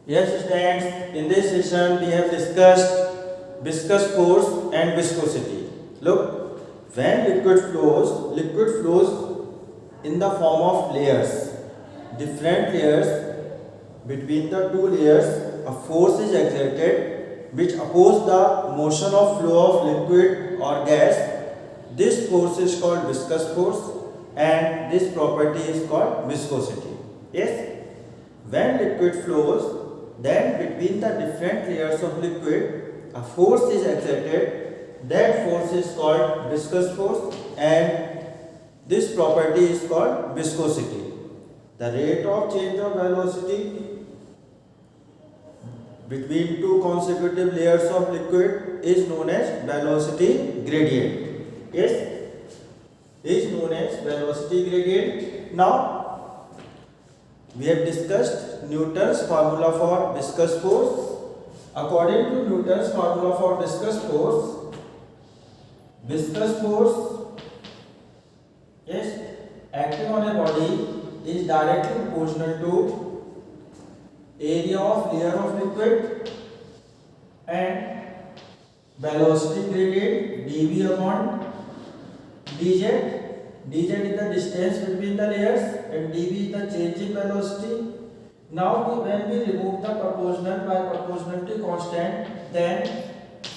Yes, students, in this session we have discussed viscous force and viscosity. Look, when liquid flows in the form of layers. Different layers, between the two layers, a force is exerted which oppose the motion of flow of liquid or gas. This force is called viscous force and this property is called viscosity. Yes? When liquid flows, then between the different layers of liquid, a force is exerted. That force is called viscous force and this property is called viscosity. The rate of change of velocity between two consecutive layers of liquid is known as velocity gradient. Yes, is known as velocity gradient. Now, we have discussed Newton's formula for viscous force. According to Newton's formula for viscous force, yes, acting on a body is directly proportional to area of layer of liquid and velocity gradient dv upon dz. dz is the distance between the layers and dv is the change in velocity. Now when we remove the proportional by proportionality constant, then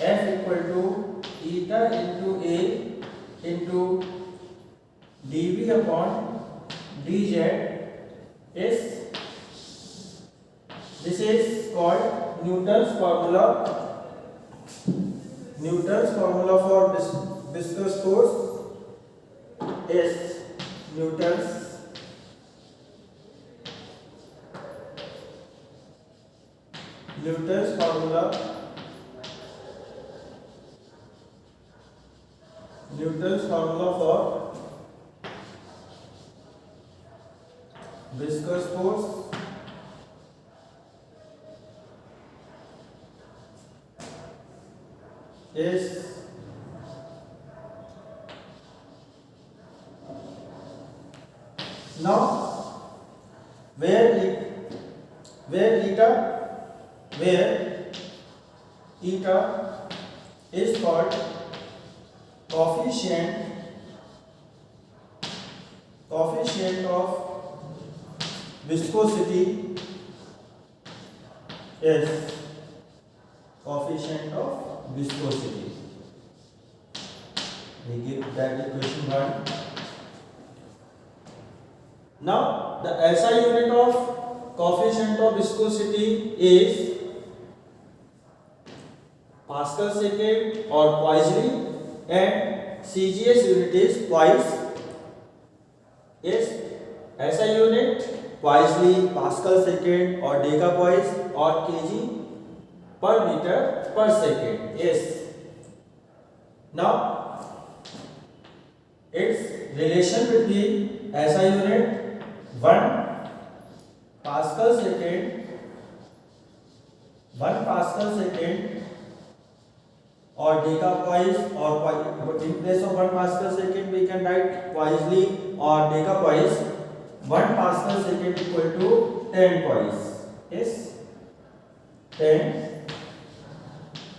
F equal to eta into A into dv upon dz is, this is called Newton's formula. Newton's formula for viscous force is Newton's formula. Newton's formula for viscous force is now where eta is called coefficient of viscosity, is coefficient of viscosity. We give that equation 1. Now the SI unit of coefficient of viscosity is Pascal second or Poiseuille and CGS unit is Poise. Yes, SI unit Poiseuille, Pascal second or decapoise or kg per meter per second. Yes. Now its relation between SI unit 1 Pascal second or decapoise, or in place of 1 Pascal second we can write Poiseuille or decapoise. 1 Pascal second equal to 10 poise. Yes, 10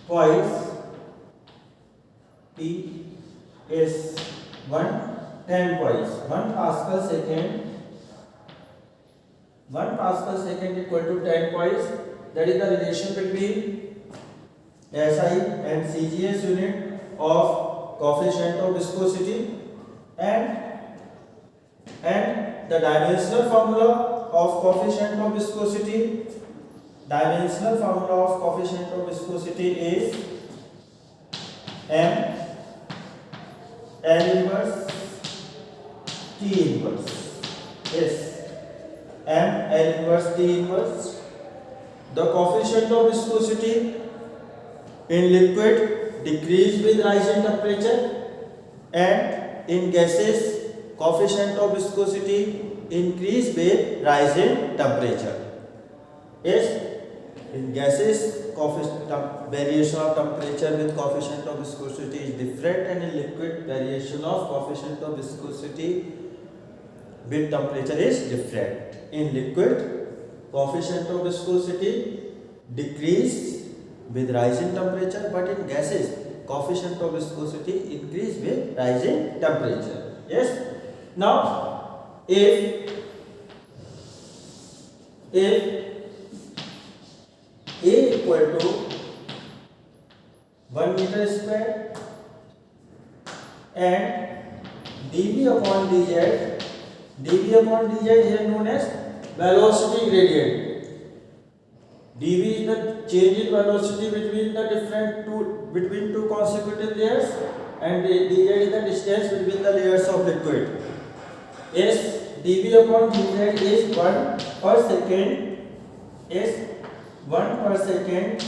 poise P is 10 poise. 1 Pascal second equal to 10 poise. That is the relation between SI and CGS unit of coefficient of viscosity, and the dimensional formula of coefficient of viscosity. Dimensional formula of coefficient of viscosity is M L inverse T inverse. Yes, M L inverse T inverse. The coefficient of viscosity in liquid decrease with rise in temperature, and in gases coefficient of viscosity increase with rise in temperature. Yes, in gases variation of temperature with coefficient of viscosity is different, and in liquid variation of coefficient of viscosity with temperature is different. In liquid coefficient of viscosity decrease with rising temperature, but in gases coefficient of viscosity increase with rising temperature. Yes. Now if A equal to 1 meter square and dV upon dz is known as velocity gradient. dV is the change in velocity between two consecutive layers, and dz is the distance between the layers of liquid. Yes, dV upon dz is 1 per second. Is 1 per second.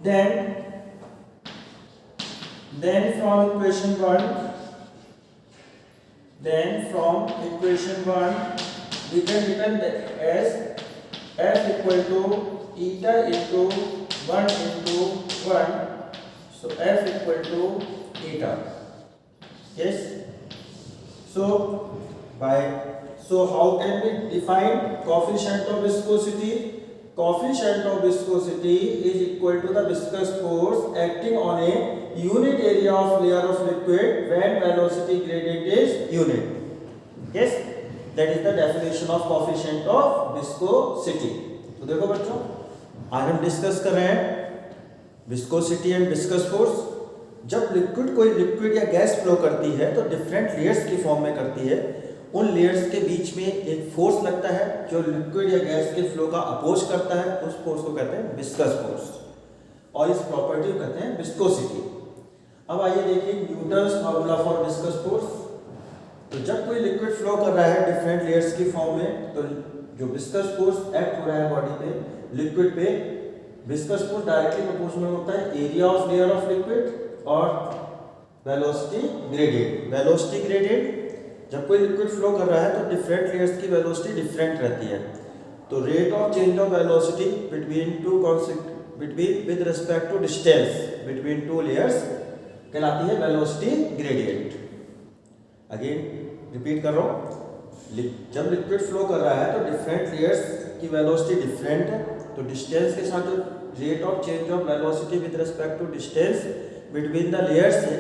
Then from equation 1 we can written as F equal to eta into 1 into 1, so F equal to eta. Yes. So how can we define coefficient of viscosity? Coefficient of viscosity is equal to the viscous force acting on a unit area of layer of liquid when velocity gradient is unit. Yes, that is the definition of coefficient of viscosity. तो देखो बच्चों, आज हम discuss कर रहे हैं viscosity and viscous force. जब कोई लिक्विड या गैस फ्लो करती है तो डिफरेंट लेयर्स की फॉर्म में करती है। उन लेयर्स के बीच में एक फोर्स लगता है जो लिक्विड या गैस के फ्लो का अपोज करता है, उस फोर्स को कहते हैं विस्कस फोर्स, और इस प्रॉपर्टी को कहते हैं विस्कोसिटी। अब आइए देखिए Newton's formula for viscous force. तो जब कोई लिक्विड फ्लो कर रहा है डिफरेंट लेयर्स की फॉर्म में, तो जो विस्कस फोर्स एक्ट हो रहा है बॉडी पे, लिक्विड पे, विस्कस फोर्स डायरेक्टली प्रोपोर्शनल होता है area of layer of liquid और वेलोसिटी ग्रेडियंट। वेलोसिटी ग्रेडियंट, जब कोई लिक्विड फ्लो कर रहा है तो डिफरेंट लेयर्स की वेलोसिटी डिफरेंट रहती है। तो rate of change of velocity with respect to distance between two layers कहलाती है वेलोसिटी ग्रेडियंट। अगेन रिपीट कर रहा हूँ, जब लिक्विड फ्लो कर रहा है तो डिफरेंट लेयर्स की वेलोसिटी डिफरेंट है, तो डिस्टेंस के साथ जो rate of change of velocity with respect to distance between the layers है,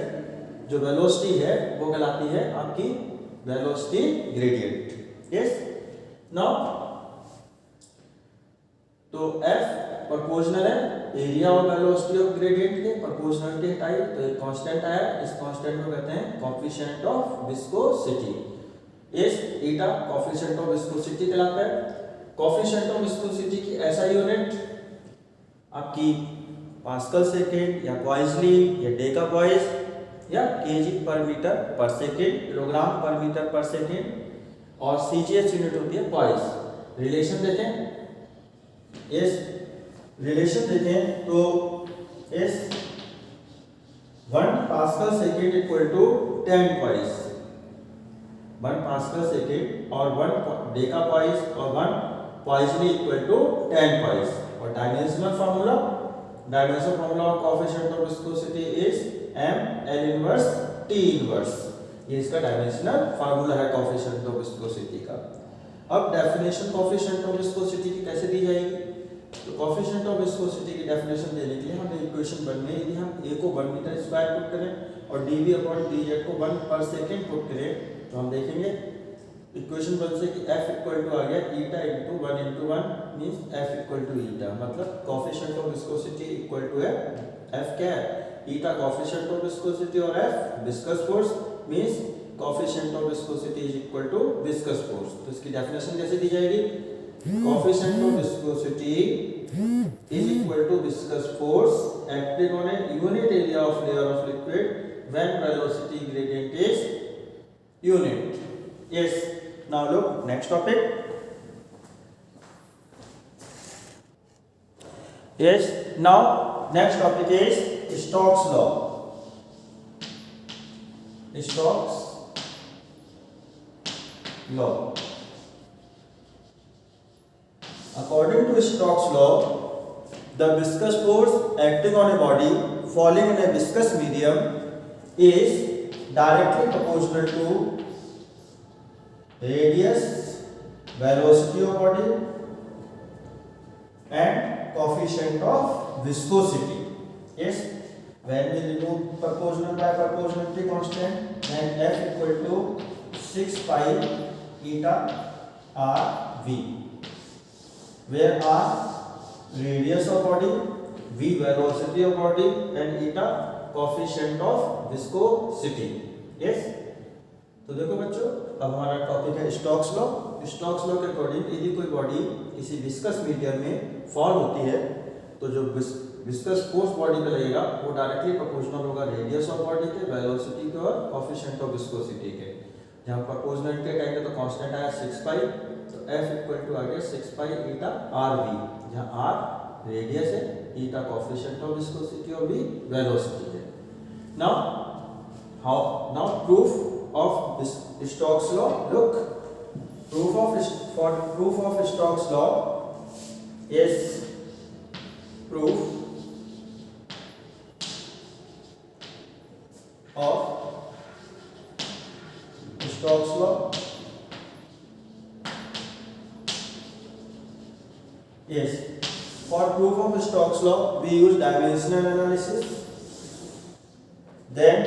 जो वेलोसिटी है वो कहलाती है आपकी वेलोसिटी ग्रेडियंट। यस। नाउ तो F प्रोपोर्शनल है एरिया और वेलोसिटी ऑफ ग्रेडियंट के, प्रोपोर्शनलिटी हटाई तो एक कांस्टेंट आया, इस कांस्टेंट को कहते हैं कोएफिशिएंट ऑफ विस्कोसिटी। इस eta कोएफिशिएंट ऑफ विस्कोसिटी कहलाता है। कोएफिशिएंट ऑफ विस्कोसिटी की ऐसा यूनिट आपकी पास्कल सेकेंड या पॉइसली या डेकापॉइस या केजी पर मीटर पर सेकेंड, किलोग्राम पर मीटर पर सेकेंड, और सीजीएस यूनिट होती है पॉइस। रिलेशन देखें, इस रिलेशन देखें तो इस 1 pascal second equal to 10 poise, 1 pascal second और 1 डेकापॉइस और 1 पॉइसली इक्वल टू 10 पॉइस। और dimensional formula of coefficient of viscosity is m l inverse t inverse. ये इसका डायमेंशनल फार्मूला है कोएफिशिएंट ऑफ विस्कोसिटी का। अब डेफिनेशन कोएफिशिएंट ऑफ विस्कोसिटी की कैसे दी जाएगी? तो कोएफिशिएंट ऑफ विस्कोसिटी की डेफिनेशन देने के लिए हमें इक्वेशन 1 में यदि हम a को 1 मीटर स्क्वायर पुट करें और dv अपॉन dz को 1 पर सेकेंड पुट करें, तो हम देखेंगे इक्वेशन 1 से कि F इक्वल टू आ गया eta into 1 into 1 means F equal to eta, मतलब coefficient of viscosity equal to है F क्या है? eta कोएफिशिएंट ऑफ विस्कोसिटी और F viscous force means coefficient of viscosity is equal to viscous force. तो इसकी definition कैसे दी जाएगी? Coefficient of viscosity is equal to viscous force acting on a unit area of layer of liquid when velocity gradient is unit. Yes. Now look next topic. Yes, now next topic is Stokes law. Stokes law. According to Stokes law, the viscous force acting on a body falling in a viscous medium is directly proportional to radius, velocity of body and coefficient of viscosity. Yes, when we remove proportional by proportionality constant, then F equal to 6 pi eta r v, where r radius of body, v velocity of body, and eta coefficient of viscosity. Yes, तो देखो बच्चों, अब हमारा topic है Stokes law. Stokes law के according यदि कोई body किसी विस्कस मीडियम में फॉल होती है तो जो विस्कस फोर्स बॉडी पे लगेगा वो डायरेक्टली प्रोपोर्शनल होगा रेडियस ऑफ बॉडी के, वेलोसिटी के और कोएफिशिएंट ऑफ विस्कोसिटी के। जहां प्रोपोर्शनल के टाइम पे तो कांस्टेंट आया 6 पाई, तो F इक्वल टू आ गया 6 पाई ईटा आर वी, जहां r रेडियस है, ईटा कोएफिशिएंट ऑफ विस्कोसिटी और v वेलोसिटी है। Now proof of Stokes law. Look, proof of Stokes law is proof of Stokes law is, for proof of Stokes law we use dimensional analysis. Then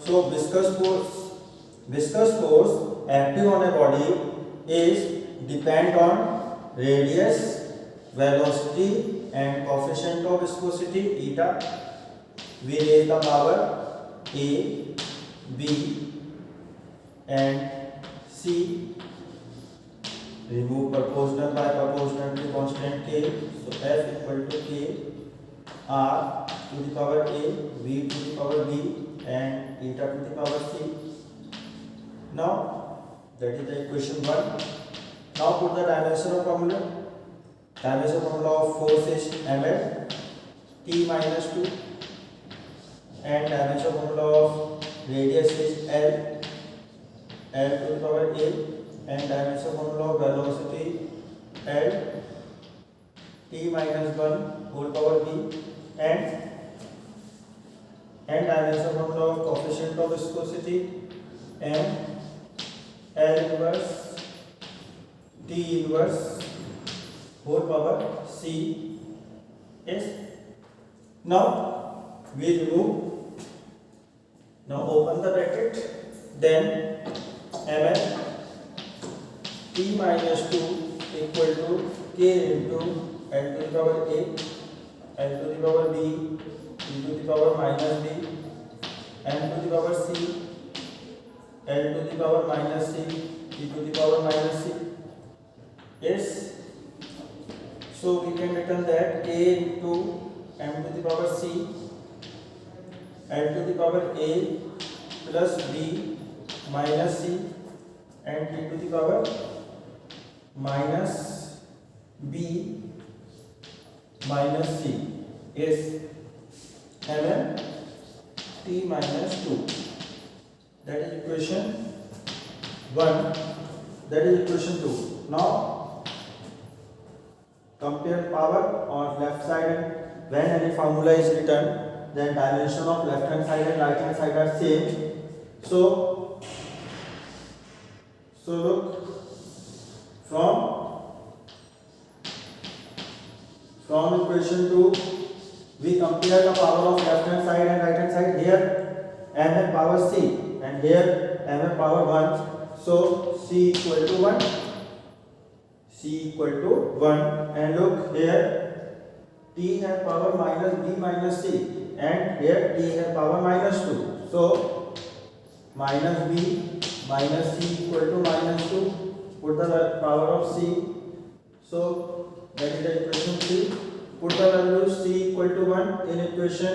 so viscous force acting on a body is depend on radius, velocity and coefficient of viscosity eta. We raise the power a, b and c. Remove proportional by proportionality constant k, so F equal to k r to the power a, v to the power b and eta to the power c. Now that is the equation 1. Now put the dimensional formula. Dimensional formula of force is ml t minus 2 and dimensional formula of radius is l to the power a and dimensional formula of velocity l t minus 1 whole power b and dimensional formula of coefficient of viscosity and L inverse T inverse whole power C. Yes. Now we remove. Now open the bracket. Then ml T minus 2 equal to K into L to the power A, L to the power B, e to the power minus b, n to the power c, l to the power minus c, e to the power minus c. Yes, so we can written that a into m to the power c, l to the power a plus b minus c and t to the power minus b minus c. Yes, mn t minus 2. That is equation 1. That is equation 2. Now compare power on left side, and when any formula is written, then dimension of left hand side and right hand side are same. So look, from equation 2 we compare the power of left hand side and right hand side. Here mn power c and here mn power 1. So c equal to 1. C equal to 1. And look here, t has power minus b minus c and here t has power minus 2. So minus b minus c equal to minus 2. Put the power of c. So that is the equation 3. Put the value c equal to 1 in equation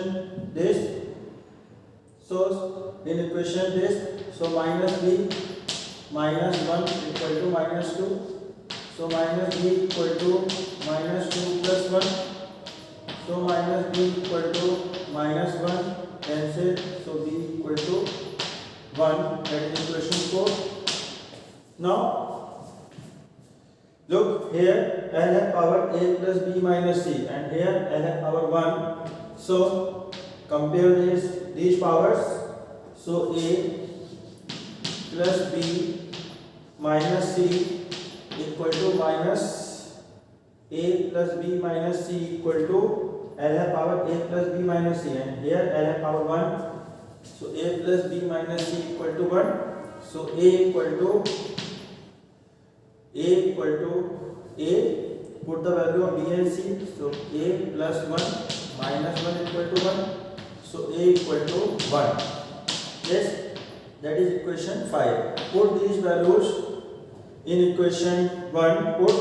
this. So in equation this, so minus b minus 1 equal to minus 2. So minus b equal to minus 2 plus 1. So minus b equal to minus 1. Cancel. So b equal to 1. That is equation 4. Now look here, L has power a plus b minus c and here L has power 1. So compare these powers. So a plus b minus c equal to minus a plus b minus c equal to L have power a plus b minus c, and here L have power 1. So a plus b minus c equal to 1. So a equal to a, put the value of b and c. So a plus 1 minus 1 equal to 1. So a equal to 1. Yes, that is equation 5. Put these values in equation 1. Put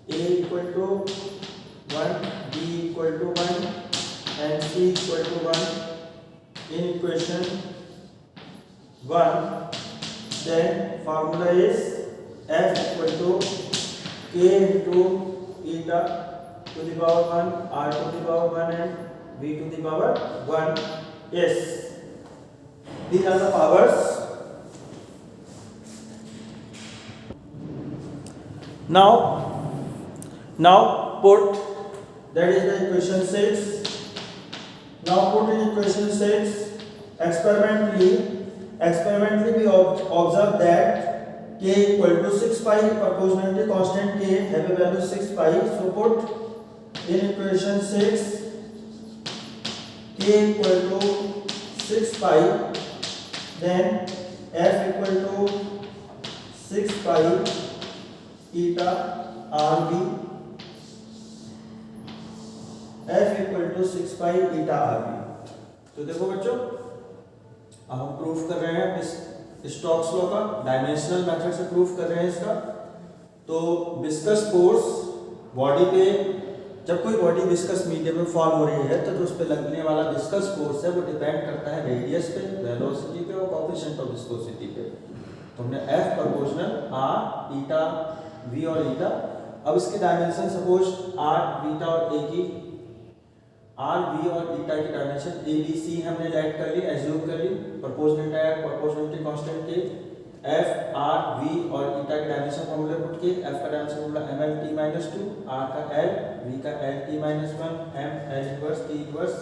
a equal to 1, b equal to 1 and c equal to 1 in equation 1. Then formula is f equal to k into eta to the power 1, r to the power 1 and v to the power 1. Yes, these are the powers. Now put, that is the equation 6. Now put in equation 6, experimentally we observe that k equal to 6 pi, proportionality constant k have a value 6 pi. So put in equation 6 k equal to 6 pi, then f equal to 6 pi eta rb, f equal to 6 pi eta rb. तो देखो बच्चों, अब हम proof कर रहे हैं इस Stokes law का, डायमेंशनल मेथड से प्रूफ कर रहे हैं इसका। तो विस्कस फोर्स बॉडी पे, जब कोई बॉडी विस्कस मीडियम में फॉर्म हो रही है तो जो उस पर लगने वाला विस्कस फोर्स है वो डिपेंड करता है रेडियस पे, वेलोसिटी पे और कोएफिशिएंट ऑफ विस्कोसिटी पे। तो हमने f प्रोपोर्शनल r, ईटा, v और ईटा। अब इसके डायमेंशन सपोज r, बीटा और a की, r, v और ईटा की डायमेंशन a, b, c हमने लेट कर ली, एज्यूम कर ली। प्रोपोर्शनलिटी कांस्टेंट के f, r, v और ईटा के डायमेंशन फॉर्मूले पुट किए। f का डायमेंशन फॉर्मूला ml/-2, r का l, v का l/-1, m l inverse t inverse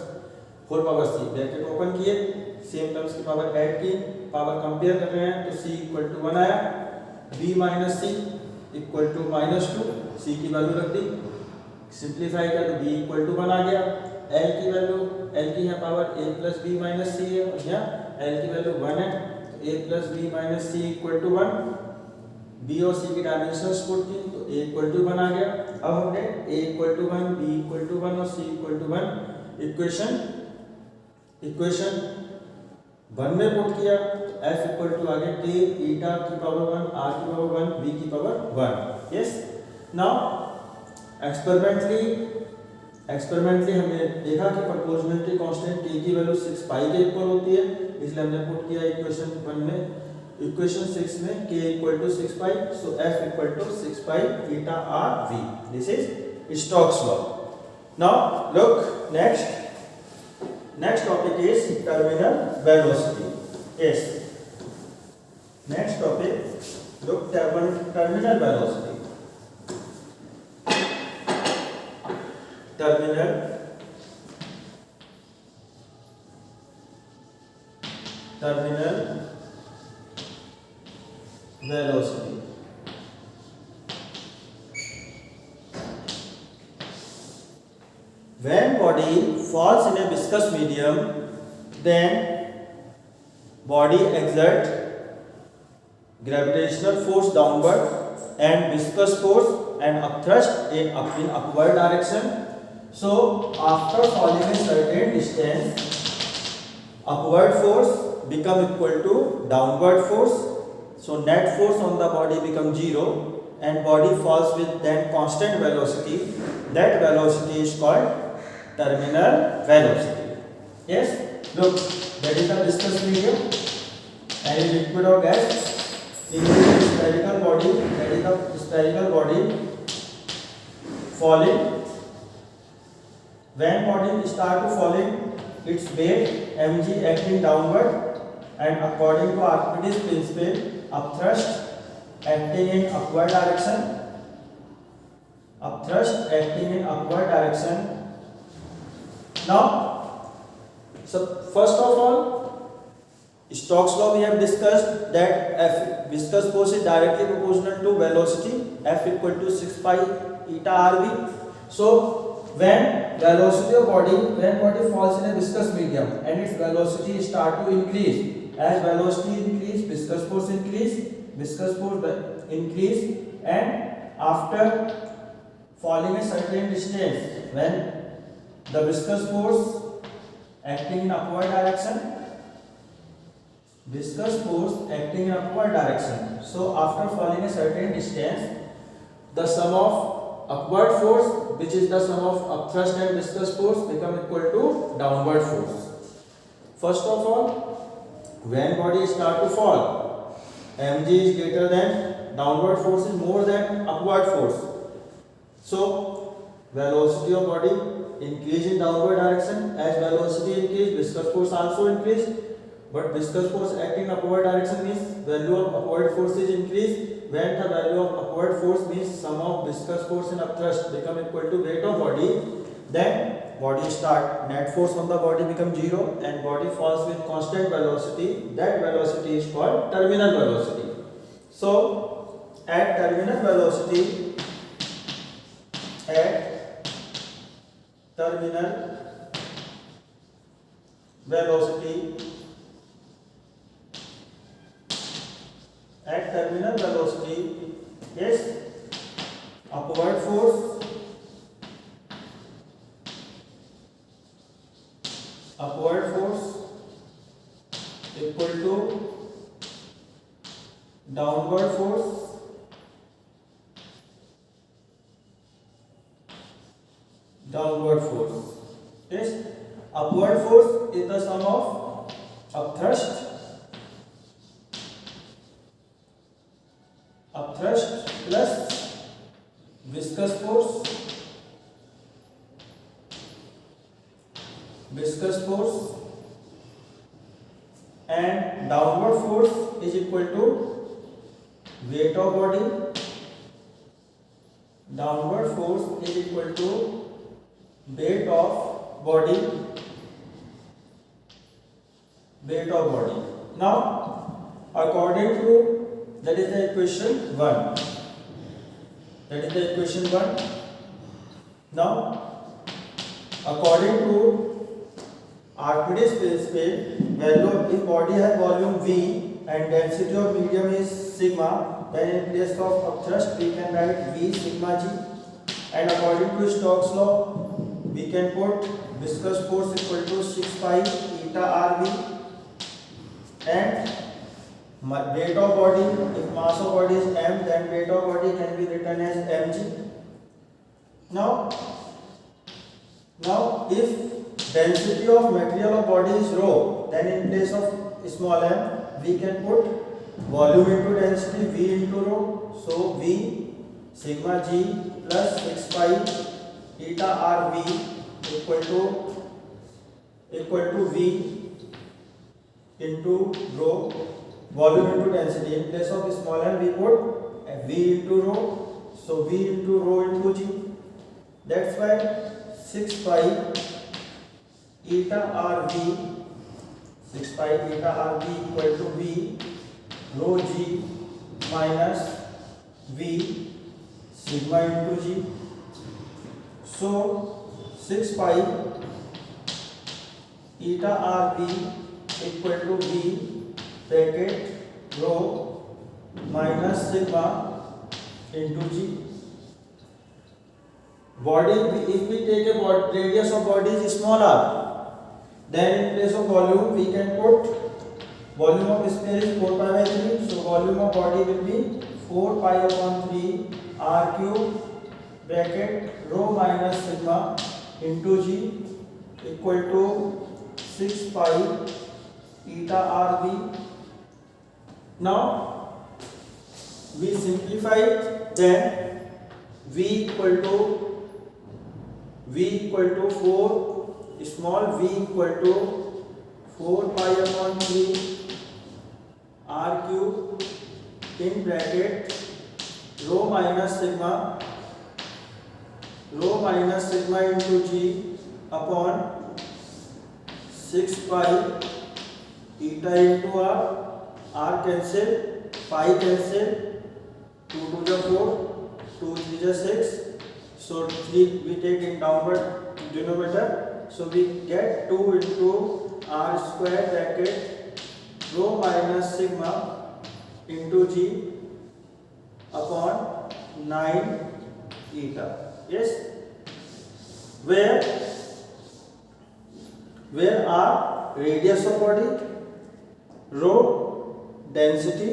whole power c, bracket open किए, सेम टर्म्स की पावर ऐड की, पावर कंपेयर कर रहे हैं तो c इक्वल टू 1 आया, b minus c equal to -2, c की वैल्यू रख दी, सिंप्लीफाई किया तो b इक्वल टू 1 आ गया। l की वैल्यू, l की यहाँ power a plus b minus c है और यहाँ l की वैल्यू 1 है, तो a plus b minus c equal to 1। b और c की डायमेंशंस पुट की तो a इक्वल टू 1 आ गया। अब हमने a equal to 1, b equal to 1 और c इक्वल टू 1 इक्वेशन 1 में पुट किया तो f इक्वल टू आ गया k ईटा की पावर 1, r की पावर 1, v की पावर 1। यस, नाउ एक्सपेरिमेंटली हमने देखा कि प्रोपोर्शनलिटी कांस्टेंट k की वैल्यू 6 पाई के इक्वल होती है, इसलिए हमने पुट किया इक्वेशन 1 में, इक्वेशन 6 में k equal to 6 pi, so f equal to 6 pi eta r v। This is Stokes law. Now look next topic is terminal velocity. Yes, next topic, look, terminal velocity. Terminal velocity. When body falls in a viscous medium, then body exert gravitational force downward and viscous force and upthrust in upward direction. So after falling a certain distance, upward force become equal to downward force. So net force on the body becomes 0 and body falls with then constant velocity. That velocity is called terminal velocity. Yes, look, that is the viscous medium, and in liquid or gas, in the spherical body, that is the spherical body falling. When body start to falling, its weight mg acting downward, and according to Archimedes principle, upthrust acting in upward direction. Now, so first of all, Stokes law we have discussed that F viscous force is directly proportional to velocity, F equal to 6 pi eta rv. So when velocity of body, when body falls in a viscous medium and its velocity start to increase, as velocity increase, viscous force increase, and after falling a certain distance, when the viscous force acting in upward direction, so after falling a certain distance, the sum of upward force, which is the sum of upthrust and viscous force, become equal to downward force. First of all, when body start to fall, mg is greater than downward force is more than upward force. So velocity of body increase in downward direction. As velocity increase, viscous force also increase. But viscous force acting in upward direction means value of upward force is increased. When the value of upward force means sum of viscous force and upthrust become equal to weight of body, then body start, net force on the body become 0 and body falls with constant velocity. That velocity is called terminal velocity. So at terminal velocity, at terminal velocity, yes, upward force equal to downward force yes, upward force is the sum of upthrust plus viscous force and downward force is equal to weight of body. Downward force is equal to weight of body. Now according to, that is the equation 1. Now according to Archimedes principle, value if body has volume V and density of medium is sigma, then in place of upthrust we can write V sigma g, and according to Stokes law we can put viscous force equal to 6 pi eta rv, and weight of body, if mass of body is m, then weight of body can be written as mg. Now if density of material of body is rho, then in place of small m we can put volume into density V into rho. So V sigma g plus 6 pi eta rv equal to V into rho, volume into density. In place of small m we put V into rho, so V into rho into g. That's why 6 pi eta rv equal to V rho g minus V sigma into g. So 6 pi eta rv equal to V bracket rho minus sigma into g. Body, if we take a radius of body is small r, then in place of volume we can put volume of sphere is 4 pi by 3, so volume of body will be 4 pi upon 3 r cube bracket rho minus sigma into g equal to 6 pi eta rv. Now we simplify it, then V equal to 4, small v equal to 4 pi upon 3 r cube in bracket rho minus sigma into g upon 6 pi eta into r cancel, pi cancel, 2 to the 4, 2 3 the 6, So 3 we take in downward denominator. So we get 2 into r square bracket rho minus sigma into g upon 9 eta. Yes. Where are radius of body, rho density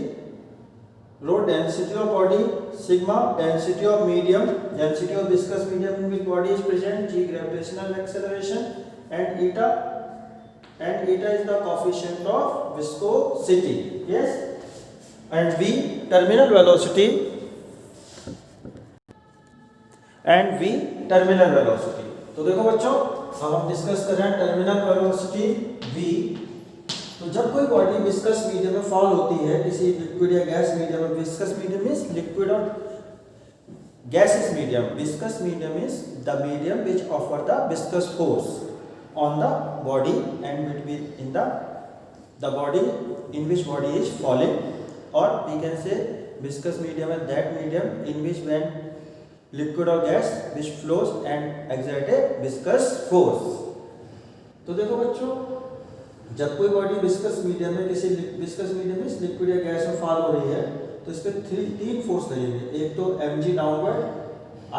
of body, sigma density of medium, density of viscous medium in which body is present, g gravitational acceleration, and eta is the coefficient of viscosity. Yes. And v terminal velocity, तो देखो बच्चों, अब हम discuss कर रहे हैं terminal velocity v। तो जब कोई बॉडी विस्कस मीडियम में फॉल होती है, किसी लिक्विड या गैस मीडियम में, विस्कस मीडियम मींस लिक्विड और gaseous medium, viscous medium is the medium which offer the viscous force on the body and between in the body in which body is falling, or we can say viscous medium is that medium in which when liquid or gas which flows and exert a viscous force। तो देखो बच्चों, जब कोई body viscous medium में, किसी viscous medium में liquid या gas में फॉल हो रही है, तो इस पे 3 फोर्स लगेंगे। एक तो mg डाउनवर्ड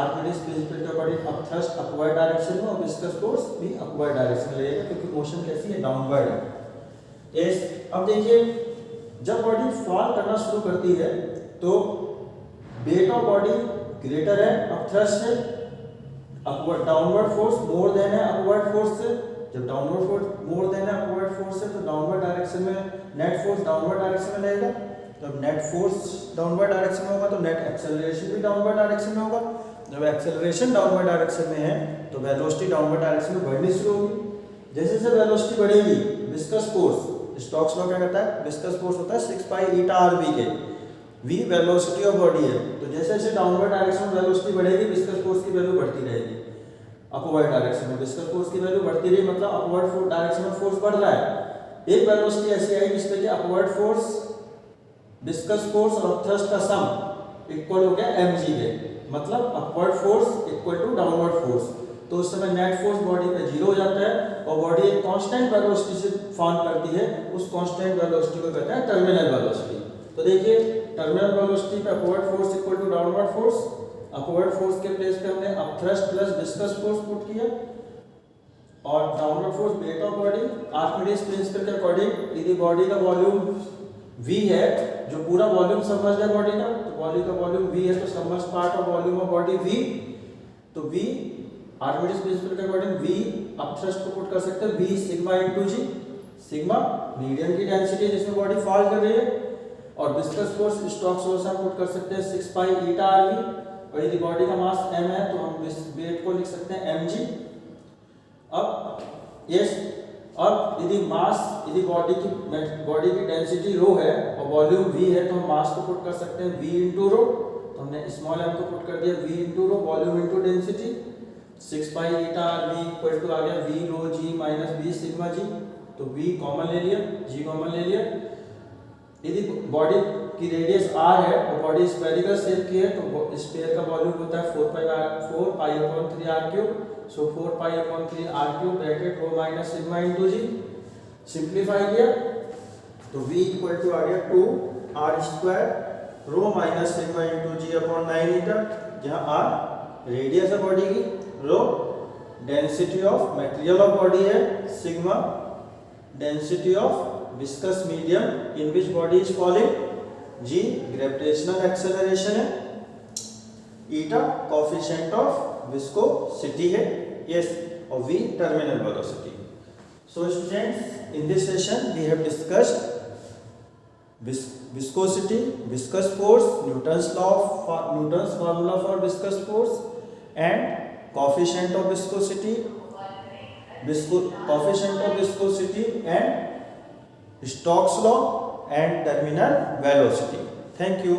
आर्किमिडीज प्रिंसिपल के according up thrust upward direction में, और विस्कस फोर्स भी अपवर्ड डायरेक्शन में लगेगा, क्योंकि मोशन कैसी है, डाउनवर्ड है। यस। अब देखिए, जब बॉडी फॉल करना शुरू करती है तो वेट ऑफ बॉडी ग्रेटर है अप थ्रस्ट से, upward downward force more than है अपवर्ड फोर्स से। जब डाउनवर्ड फोर्स मोर देन है अपवर्ड फोर्स से, तो डाउनवर्ड डायरेक्शन में नेट फोर्स डाउनवर्ड डायरेक्शन में लगेगा। जब नेट फोर्स डाउनवर्ड डायरेक्शन में होगा तो नेट एक्सेलरेशन भी डाउनवर्ड डायरेक्शन में होगा। जब एक्सेलरेशन डाउनवर्ड डायरेक्शन में है तो वेलोसिटी डाउनवर्ड डायरेक्शन में बढ़नी शुरू होगी। जैसे जैसे वेलोसिटी बढ़ेगी, विस्कस फोर्स, स्टोक्स लॉ क्या कहता है, विस्कस फोर्स होता है 6 पाई ईटा आर वी के, वी वेलोसिटी ऑफ बॉडी है। तो जैसे जैसे डाउनवर्ड डायरेक्शन में वेलोसिटी बढ़ेगी, विस्कस फोर्स की वैल्यू बढ़ती रहेगी। अपवर्ड डायरेक्शन में विस्कस फोर्स की वैल्यू बढ़ती रही, मतलब अपवर्ड डायरेक्शन में फोर्स बढ़ रहा है। एक वेलोसिटी ऐसी आई जिसपे कि अपवर्ड फोर्स, विस्कस फोर्स और थ्रस्ट का सम इक्वल हो गया mg के, मतलब upward force equal to downward force. तो उस समय नेट फोर्स बॉडी पे 0 हो जाता है और बॉडी एक कांस्टेंट वेलोसिटी से फॉल करती है। उस कांस्टेंट वेलोसिटी को कहते हैं टर्मिनल वेलोसिटी। तो देखिए, टर्मिनल वेलोसिटी पे upward force equal to downward force, अपवर्ड फोर्स के प्लेस पे हमने up thrust plus viscous force put किया, और downward force weight of body Archimedes principle के अकॉर्डिंग यदि बॉडी का वॉल्यूम v है, जो पूरा वॉल्यूम सबमर्ज्ड है बॉडी का, तो बॉडी का वॉल्यूम v है, तो submerged part of volume of body v, तो v आर्किमिडीज प्रिंसिपल के अकॉर्डिंग v अप थ्रस्ट को पुट कर सकते हैं v sigma into g। Sigma medium की डेंसिटी जिसमें बॉडी फॉल कर रही है, और विस्कस फोर्स स्टोक्स लॉ से हम पुट कर सकते हैं 6 पाई ईटा आर वी, और यदि बॉडी का मास m है तो हम इस वेट को लिख सकते हैं mg। अब यस, अब यदि मास, यदि बॉडी की डेंसिटी रो है और वॉल्यूम v है, तो हम मास को पुट कर सकते हैं v इंटू रो। तो हमने स्मॉल m को पुट कर दिया v into rho, volume into density, 6 pi eta R V equal to आ गया v rho g minus v sigma g। तो v कॉमन ले लिया, g कॉमन ले लिया। यदि बॉडी की रेडियस r है और बॉडी स्फेरिकल शेप की है, तो स्फीयर का वॉल्यूम होता है 4 pi upon 3 r cube. So 4 pi upon 3 r cube bracket rho minus sigma into G. Simplify किया तो v इक्वल टू आ गया 2 r square rho minus sigma into G upon 9 eta, जहां r रेडियस है body की, rho density of material of body है, sigma density of viscous medium in which body is falling, g gravitational acceleration है, eta coefficient of viscosity है, yes, और v terminal velocity। So students, in this session we have discussed viscosity, viscous force, Newton's formula for viscous force, and coefficient of viscosity, and Stokes law, and terminal velocity। Thank you।